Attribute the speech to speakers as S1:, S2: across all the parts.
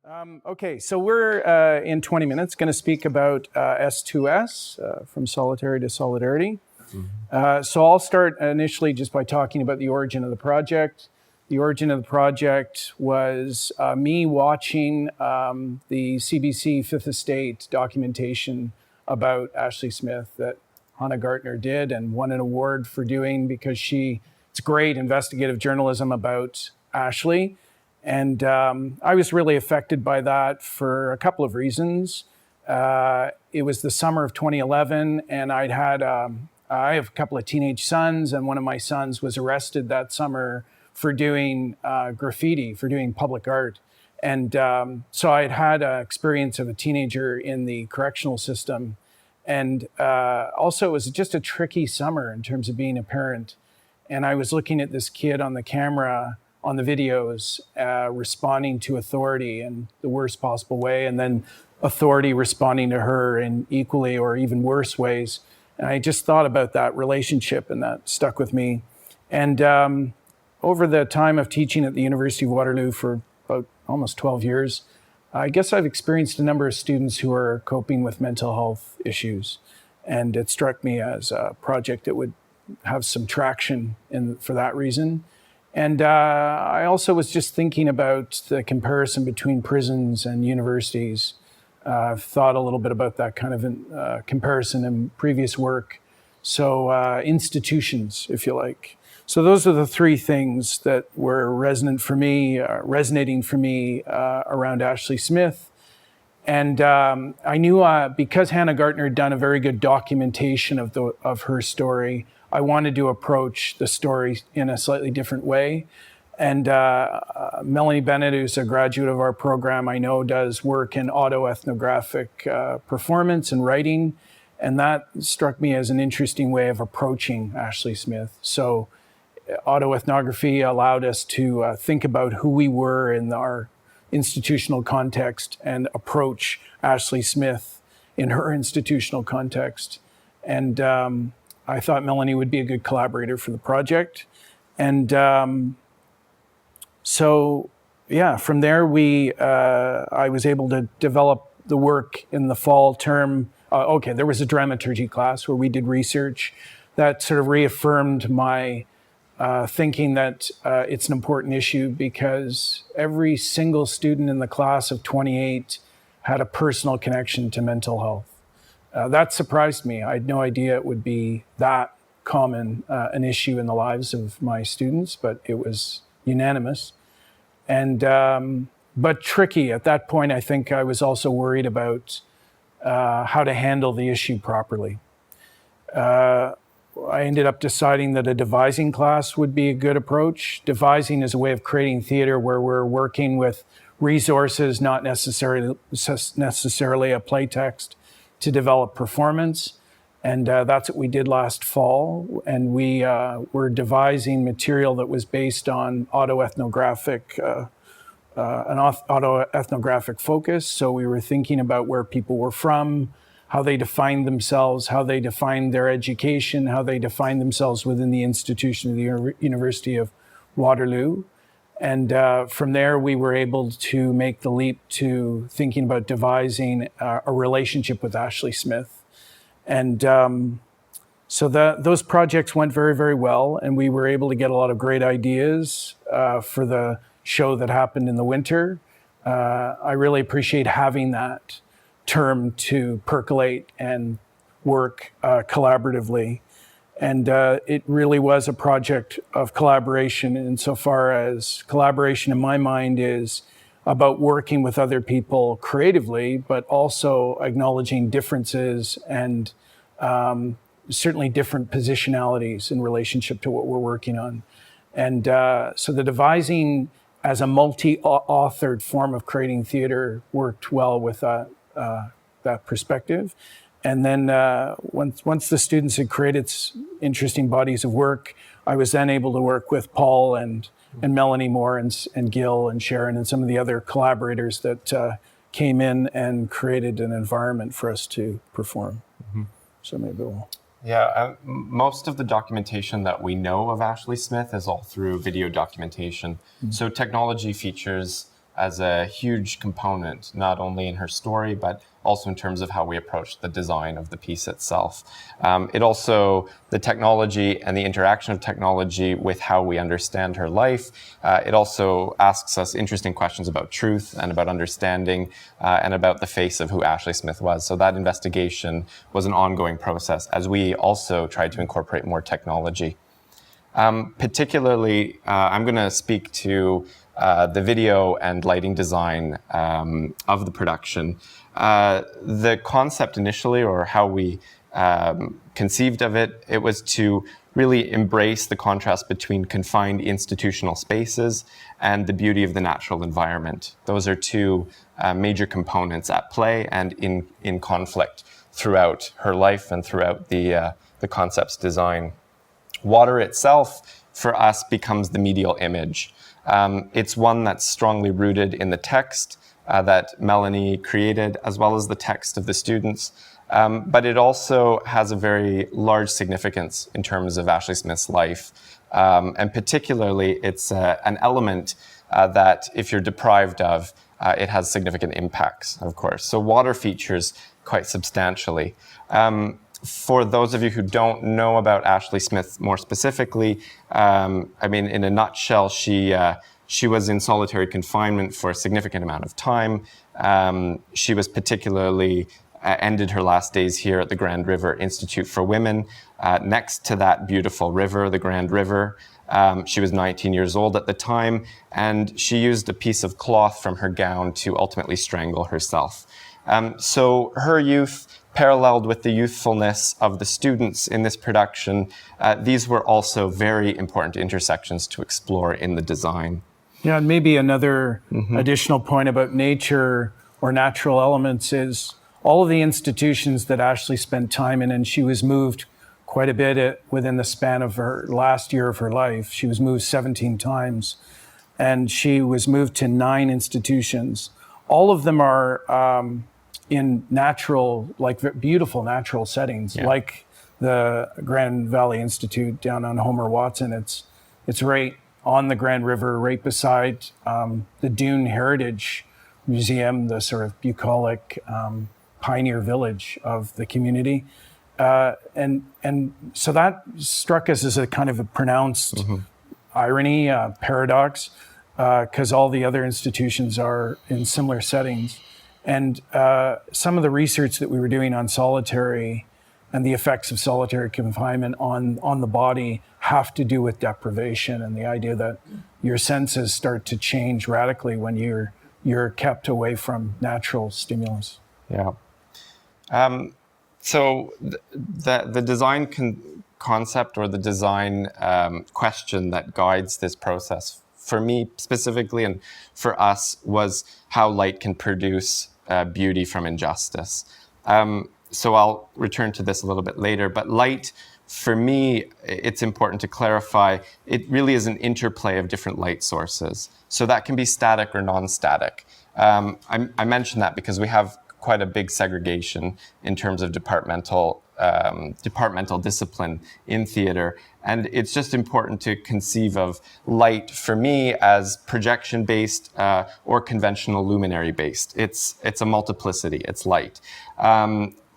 S1: Okay, so we're in 20 minutes going to speak about S2S, from solitary to solidarity. So I'll start initially just by talking about the origin of the project. The origin of the project was me watching the CBC Fifth Estate documentation about Ashley Smith that Hannah Gartner did and won an award for doing because it's great investigative journalism about Ashley. And I was really affected by that for a couple of reasons. It was the summer of 2011, and I have a couple of teenage sons, and one of my sons was arrested that summer for doing graffiti, for doing public art. And so I'd had an experience of a teenager in the correctional system. And also it was just a tricky summer in terms of being a parent. And I was looking at this kid on the camera, on the videos, responding to authority in the worst possible way, and then authority responding to her in equally or even worse ways. And I just thought about that relationship, and that stuck with me. And over the time of teaching at the University of Waterloo for about almost 12 years, I guess I've experienced a number of students who are coping with mental health issues. And it struck me as a project that would have some traction for that reason. And I also was just thinking about the comparison between prisons and universities. I've thought a little bit about that kind of comparison in previous work. So institutions, if you like. So those are the three things that were resonating for me around Ashley Smith. And I knew because Hannah Gartner had done a very good documentation of her story, I wanted to approach the story in a slightly different way. And Melanie Bennett, who's a graduate of our program, I know does work in autoethnographic performance and writing. And that struck me as an interesting way of approaching Ashley Smith. So autoethnography allowed us to think about who we were in our institutional context and approach Ashley Smith in her institutional context. And I thought Melanie would be a good collaborator for the project. And so, from there I was able to develop the work in the fall term. There was a dramaturgy class where we did research that sort of reaffirmed my thinking that it's an important issue because every single student in the class of 28 had a personal connection to mental health. That surprised me. I had no idea it would be that common an issue in the lives of my students, but it was unanimous. And but tricky. At that point, I think I was also worried about how to handle the issue properly. I ended up deciding that a devising class would be a good approach. Devising is a way of creating theater where we're working with resources, not necessarily a play text, to develop performance. And that's what we did last fall. And we were devising material that was based on autoethnographic focus. So we were thinking about where people were from, how they defined themselves, how they defined their education, how they defined themselves within the institution of the University of Waterloo. And from there, we were able to make the leap to thinking about devising a relationship with Ashley Smith. And so those projects went very, very well. And we were able to get a lot of great ideas for the show that happened in the winter. I really appreciate having that term to percolate and work collaboratively. And it really was a project of collaboration insofar as collaboration in my mind is about working with other people creatively, but also acknowledging differences and certainly different positionalities in relationship to what we're working on. And so the devising as a multi-authored form of creating theater worked well with that perspective. And then once the students had created interesting bodies of work, I was then able to work with Paul and Melanie Moore and Gil and Sharon and some of the other collaborators that came in and created an environment for us to perform. Mm-hmm. So maybe we'll...
S2: Yeah, most of the documentation that we know of Ashley Smith is all through video documentation. Mm-hmm. So technology features as a huge component, not only in her story, but also in terms of how we approach the design of the piece itself. It also, the technology and the interaction of technology with how we understand her life, it also asks us interesting questions about truth and about understanding and about the face of who Ashley Smith was. So that investigation was an ongoing process as we also tried to incorporate more technology. Particularly, I'm going to speak to the video and lighting design of the production. The concept initially, or how we conceived of it, it was to really embrace the contrast between confined institutional spaces and the beauty of the natural environment. Those are two major components at play and in conflict throughout her life and throughout the concept's design. Water itself, for us, becomes the medial image. It's one that's strongly rooted in the text that Melanie created, as well as the text of the students. But it also has a very large significance in terms of Ashley Smith's life. And particularly, it's an element that if you're deprived of, it has significant impacts, of course. So water features quite substantially. For those of you who don't know about Ashley Smith more specifically, I mean, in a nutshell, she was in solitary confinement for a significant amount of time. She was particularly ended her last days here at the Grand River Institute for Women, next to that beautiful river, the Grand River. She was 19 years old at the time, and she used a piece of cloth from her gown to ultimately strangle herself. So her youth, paralleled with the youthfulness of the students in this production, these were also very important intersections to explore in the design.
S1: Yeah, and maybe another additional point about nature or natural elements is all of the institutions that Ashley spent time in, and she was moved quite a bit within the span of her last year of her life. She was moved 17 times, and she was moved to 9 institutions. All of them are in natural, like beautiful natural settings, like the Grand Valley Institute down on Homer Watson. It's right on the Grand River, right beside the Dune Heritage Museum, the sort of bucolic pioneer village of the community. And so that struck us as a kind of a pronounced irony, paradox, because all the other institutions are in similar settings. And some of the research that we were doing on solitary and the effects of solitary confinement on the body have to do with deprivation and the idea that your senses start to change radically when you're kept away from natural stimulus.
S2: Yeah. So the design concept or the design question that guides this process, for me specifically and for us, was how light can produce beauty from injustice. So I'll return to this a little bit later, but light, for me, it's important to clarify, it really is an interplay of different light sources. So that can be static or non-static. I mention that because we have quite a big segregation in terms of departmental discipline in theater. And it's just important to conceive of light, for me, as projection-based or conventional luminary-based. It's a multiplicity, it's light.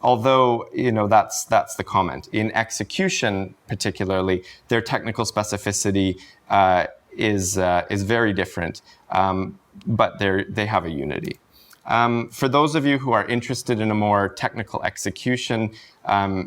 S2: Although, that's the comment. In execution, particularly, their technical specificity is very different, but they have a unity. For those of you who are interested in a more technical execution,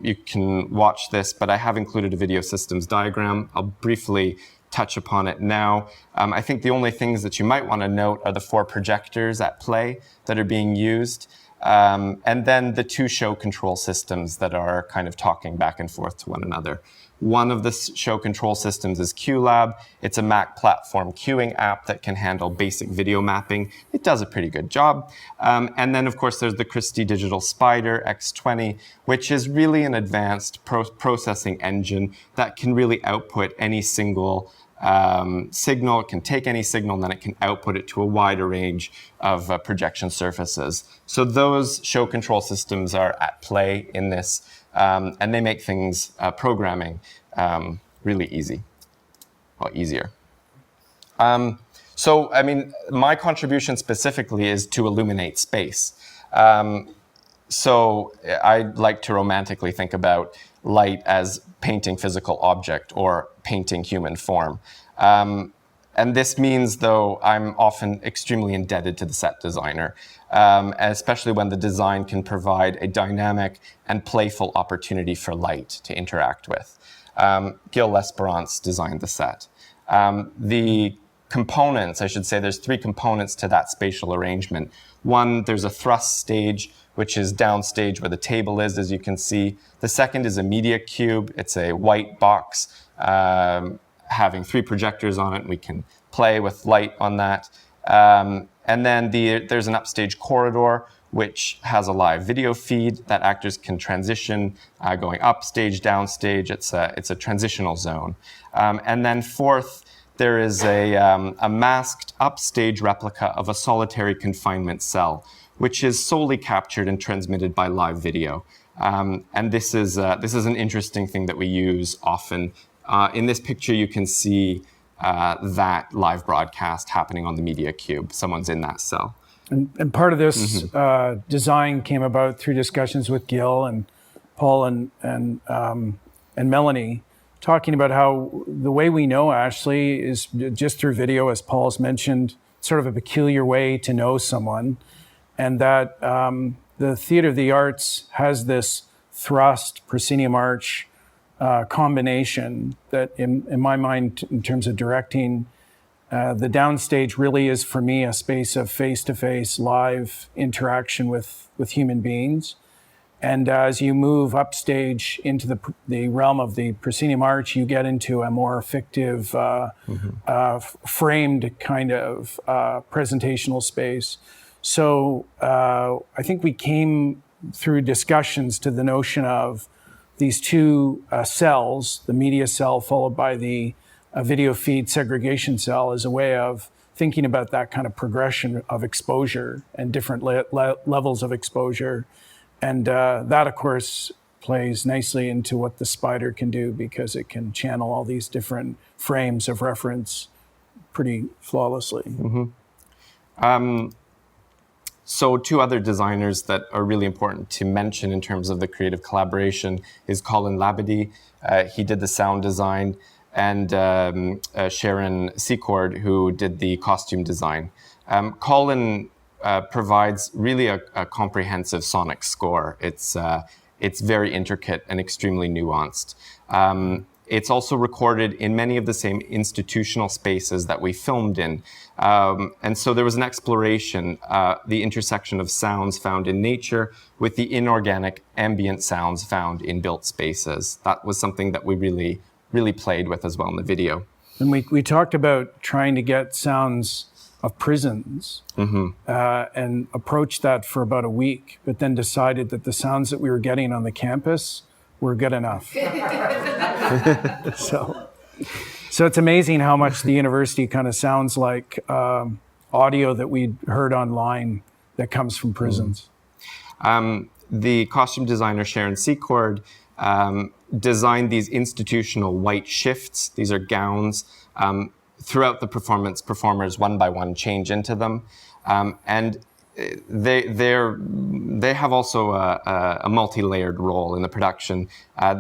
S2: you can watch this, but I have included a video systems diagram. I'll briefly touch upon it now. I think the only things that you might want to note are the 4 projectors at play that are being used, and then the 2 show control systems that are kind of talking back and forth to one another. One of the show control systems is QLab. It's a Mac platform queuing app that can handle basic video mapping. It does a pretty good job. And then, of course, there's the Christie Digital Spider X20, which is really an advanced processing engine that can really output any single signal. It can take any signal, and then it can output it to a wider range of projection surfaces. So those show control systems are at play in this. And they make things, programming, really easy, or easier. So, I mean, my contribution specifically is to illuminate space. So I like to romantically think about light as painting physical object or painting human form. And this means, though, I'm often extremely indebted to the set designer, especially when the design can provide a dynamic and playful opportunity for light to interact with. Gil L'Esperance designed the set. The components, I should say, there's 3 components to that spatial arrangement. One, there's a thrust stage, which is downstage where the table is, as you can see. The second is a media cube. It's a white box having 3 projectors on it. We can play with light on that. And then there's an upstage corridor, which has a live video feed that actors can transition going upstage, downstage. It's a transitional zone. And then fourth, there is a masked upstage replica of a solitary confinement cell, which is solely captured and transmitted by live video. And this is an interesting thing that we use often. In this picture, you can see that live broadcast happening on the media cube. Someone's in that cell.
S1: And part of this design came about through discussions with Gil and Paul and Melanie, talking about how the way we know Ashley is just through video, as Paul's mentioned, sort of a peculiar way to know someone, and that the Theatre of the Arts has this thrust, proscenium arch combination that, in my mind, in terms of directing, the downstage really is, for me, a space of face-to-face live interaction with human beings. And as you move upstage into the realm of the proscenium arch, you get into a more fictive, framed kind of presentational space. So I think we came through discussions to the notion of these 2 cells, the media cell followed by the video feed segregation cell, as a way of thinking about that kind of progression of exposure and different levels of exposure. And that, of course, plays nicely into what the spider can do, because it can channel all these different frames of reference pretty flawlessly.
S2: So 2 other designers that are really important to mention in terms of the creative collaboration is Colin Labadie. He did the sound design, and Sharon Secord, who did the costume design. Colin provides really a comprehensive sonic score. It's very intricate and extremely nuanced. It's also recorded in many of the same institutional spaces that we filmed in. And so there was an exploration, the intersection of sounds found in nature with the inorganic ambient sounds found in built spaces. That was something that we really played with as well in the video.
S1: And we talked about trying to get sounds of prisons and approached that for about a week, but then decided that the sounds that we were getting on the campus were good enough. So it's amazing how much the university kind of sounds like audio that we'd heard online that comes from prisons.
S2: The costume designer Sharon Secord designed these institutional white shifts. These are gowns. Throughout the performance, performers one by one change into them, and they have also a multi-layered role in the production.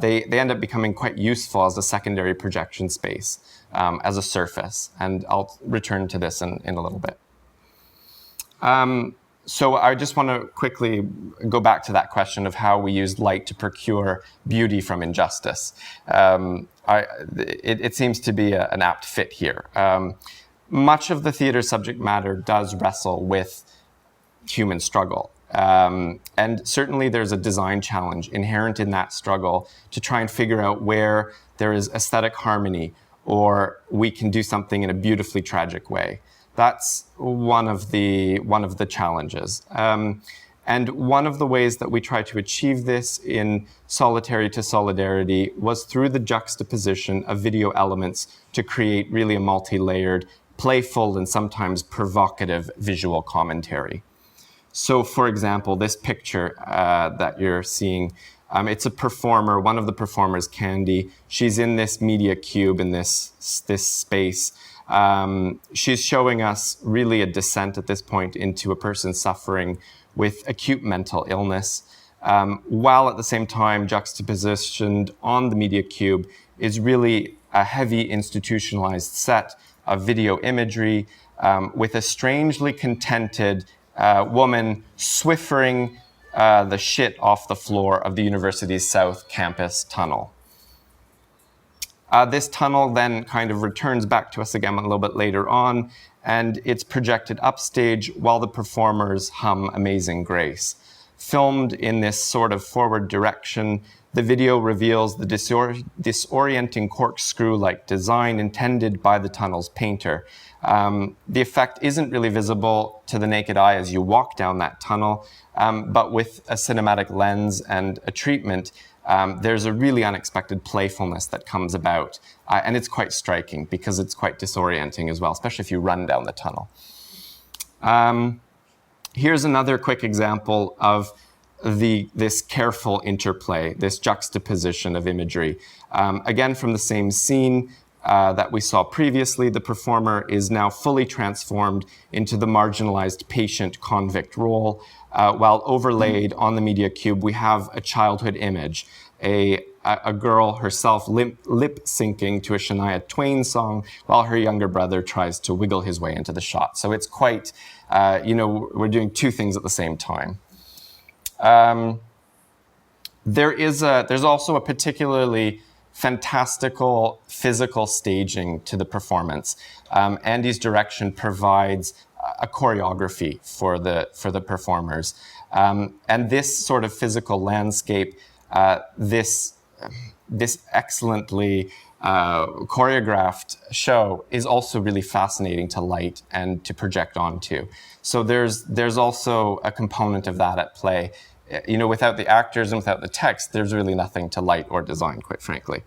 S2: They end up becoming quite useful as a secondary projection space, as a surface, and I'll return to this in a little bit. So I just want to quickly go back to that question of how we used light to procure beauty from injustice. It seems to be an apt fit here. Much of the theater subject matter does wrestle with human struggle. And certainly there's a design challenge inherent in that struggle to try and figure out where there is aesthetic harmony, or we can do something in a beautifully tragic way. That's one of the challenges. And one of the ways that we try to achieve this in Solitary to Solidarity was through the juxtaposition of video elements to create really a multi-layered, playful, and sometimes provocative visual commentary. So, for example, this picture that you're seeing, it's a performer, one of the performers, Candy. She's in this media cube in this space. She's showing us really a descent at this point into a person suffering with acute mental illness, while at the same time juxtapositioned on the media cube is really a heavy institutionalized set of video imagery with a strangely contented woman swiffering the shit off the floor of the university's South Campus tunnel. This tunnel then kind of returns back to us again a little bit later on, and it's projected upstage while the performers hum Amazing Grace. Filmed in this sort of forward direction, the video reveals the disorienting corkscrew-like design intended by the tunnel's painter. The effect isn't really visible to the naked eye as you walk down that tunnel, but with a cinematic lens and a treatment, there's a really unexpected playfulness that comes about. And it's quite striking because it's quite disorienting as well, especially if you run down the tunnel. Here's another quick example of this careful interplay, this juxtaposition of imagery. Again, from the same scene that we saw previously, the performer is now fully transformed into the marginalized patient convict role, while overlaid on the media cube, we have a childhood image, a girl herself lip syncing to a Shania Twain song while her younger brother tries to wiggle his way into the shot. So it's quite, we're doing two things at the same time. There's also a particularly fantastical physical staging to the performance. Andy's direction provides a choreography for the performers. And this sort of physical landscape, this excellently choreographed show is also really fascinating to light and to project onto. So there's also a component of that at play. Without the actors and without the text, there's really nothing to light or design, quite frankly.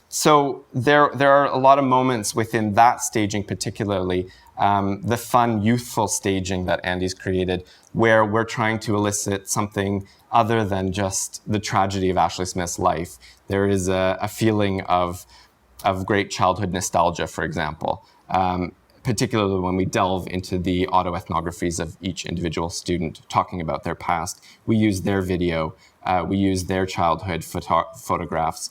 S2: So there are a lot of moments within that staging, particularly the fun, youthful staging that Andy's created, where we're trying to elicit something other than just the tragedy of Ashley Smith's life. There is a feeling of great childhood nostalgia, for example, particularly when we delve into the autoethnographies of each individual student talking about their past. We use their video, we use their childhood photographs.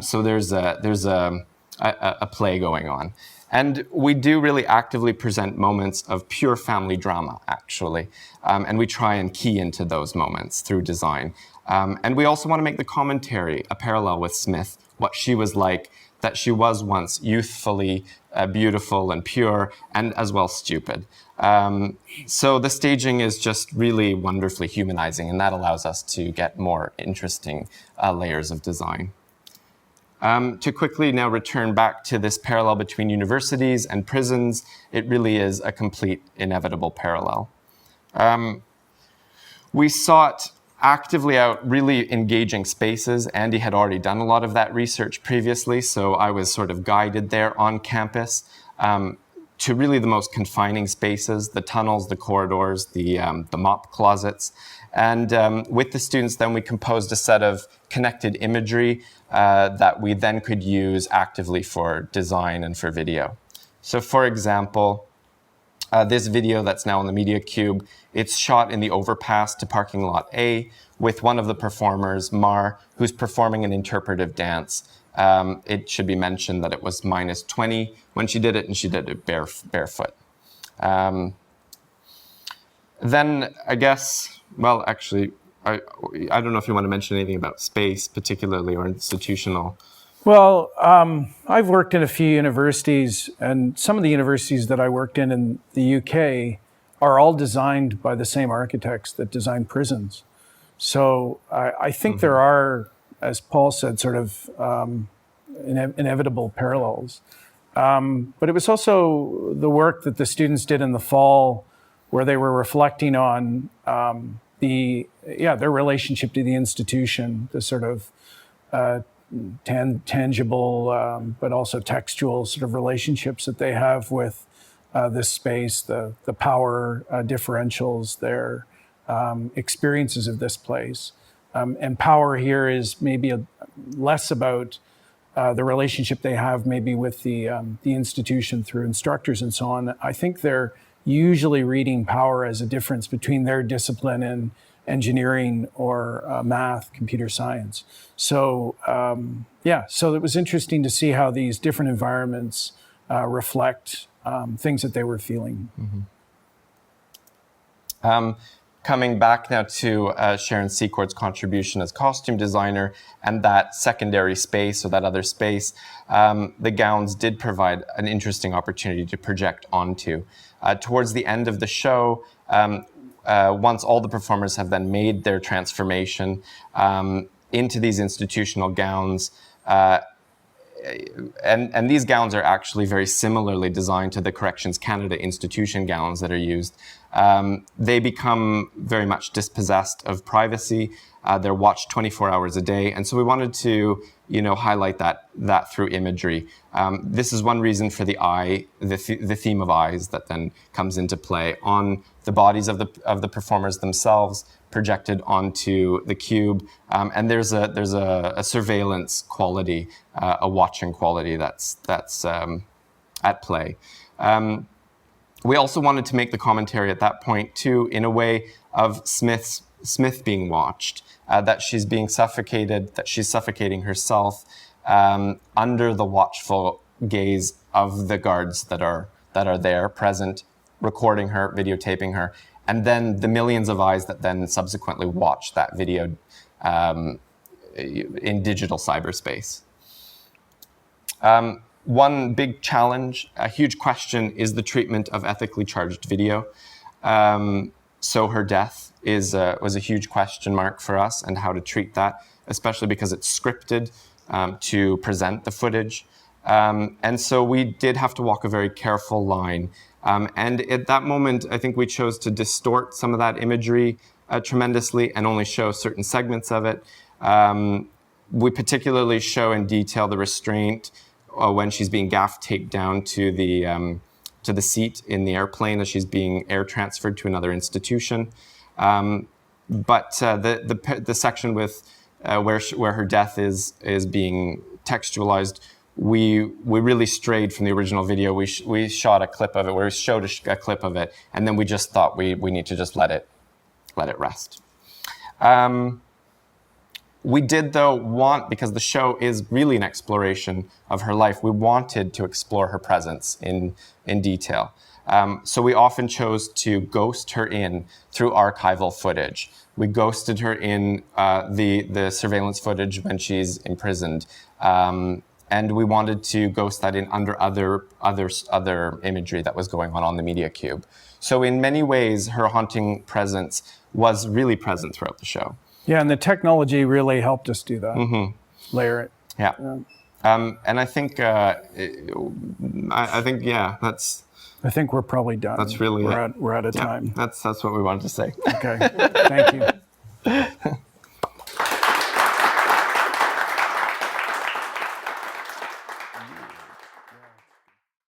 S2: So there's a play going on. And we do really actively present moments of pure family drama, actually. And we try and key into those moments through design. And we also want to make the commentary a parallel with Smith, what she was like, that she was once youthfully beautiful and pure, and as well stupid. So the staging is just really wonderfully humanizing, and that allows us to get more interesting layers of design. To quickly now return back to this parallel between universities and prisons, it really is a complete inevitable parallel. We sought actively out really engaging spaces. Andy had already done a lot of that research previously, so I was sort of guided there on campus to really the most confining spaces, the tunnels, the corridors, the mop closets. And with the students, then we composed a set of connected imagery that we then could use actively for design and for video. So for example, this video that's now on the Media Cube, it's shot in the overpass to parking lot A with one of the performers, Mar, who's performing an interpretive dance. It should be mentioned that it was -20 when she did it, and she did it barefoot. Then I guess, well, actually, I don't know if you want to mention anything about space particularly or institutional.
S1: Well, I've worked in a few universities, and some of the universities that I worked in the UK are all designed by the same architects that design prisons. So I think there are, as Paul said, sort of inevitable parallels. But it was also the work that the students did in the fall where they were reflecting on their relationship to the institution, the sort of tangible but also textual sort of relationships that they have with this space, the power differentials, their experiences of this place. And power here is maybe less about the relationship they have maybe with the institution through instructors and so on, I think they're usually reading power as a difference between their discipline and engineering or math, computer science. So so it was interesting to see how these different environments reflect things that they were feeling.
S2: Coming back now to Sharon Secourt's contribution as costume designer and that secondary space or that other space, the gowns did provide an interesting opportunity to project onto. Towards the end of the show, once all the performers have then made their transformation into these institutional gowns, and these gowns are actually very similarly designed to the Corrections Canada institution gowns that are used. They become very much dispossessed of privacy. They're watched 24 hours a day. And so we wanted to, highlight that through imagery. This is one reason for the eye, the theme of eyes that then comes into play on the bodies of the performers themselves, projected onto the cube, and there's a surveillance quality, a watching quality that's at play. We also wanted to make the commentary at that point too, in a way of Smith being watched, that she's being suffocated, that she's suffocating herself under the watchful gaze of the guards that are there present, recording her, videotaping her. And then the millions of eyes that then subsequently watch that video in digital cyberspace. One big challenge, a huge question, is the treatment of ethically charged video. So her death was a huge question mark for us, and how to treat that, especially because it's scripted to present the footage. And so we did have to walk a very careful line. And at that moment, I think we chose to distort some of that imagery tremendously and only show certain segments of it. We particularly show in detail the restraint when she's being gaff taped down to the seat in the airplane as she's being air transferred to another institution. But the section with where her death is being textualized, we really strayed from the original video. We shot a clip of it, where we showed a clip of it, and then we just thought we need to just let it rest. We did, though, because the show is really an exploration of her life, we wanted to explore her presence in detail. So we often chose to ghost her in through archival footage. We ghosted her in the surveillance footage when she's imprisoned. And we wanted to ghost that in under other imagery that was going on the media cube. So in many ways, her haunting presence was really present throughout the show.
S1: Yeah, and the technology really helped us do that.
S2: Mm-hmm.
S1: Layer it.
S2: Yeah. And I think, that's...
S1: I think we're probably done.
S2: That's really
S1: we're out of time.
S2: That's what we wanted to say.
S1: Okay, thank you.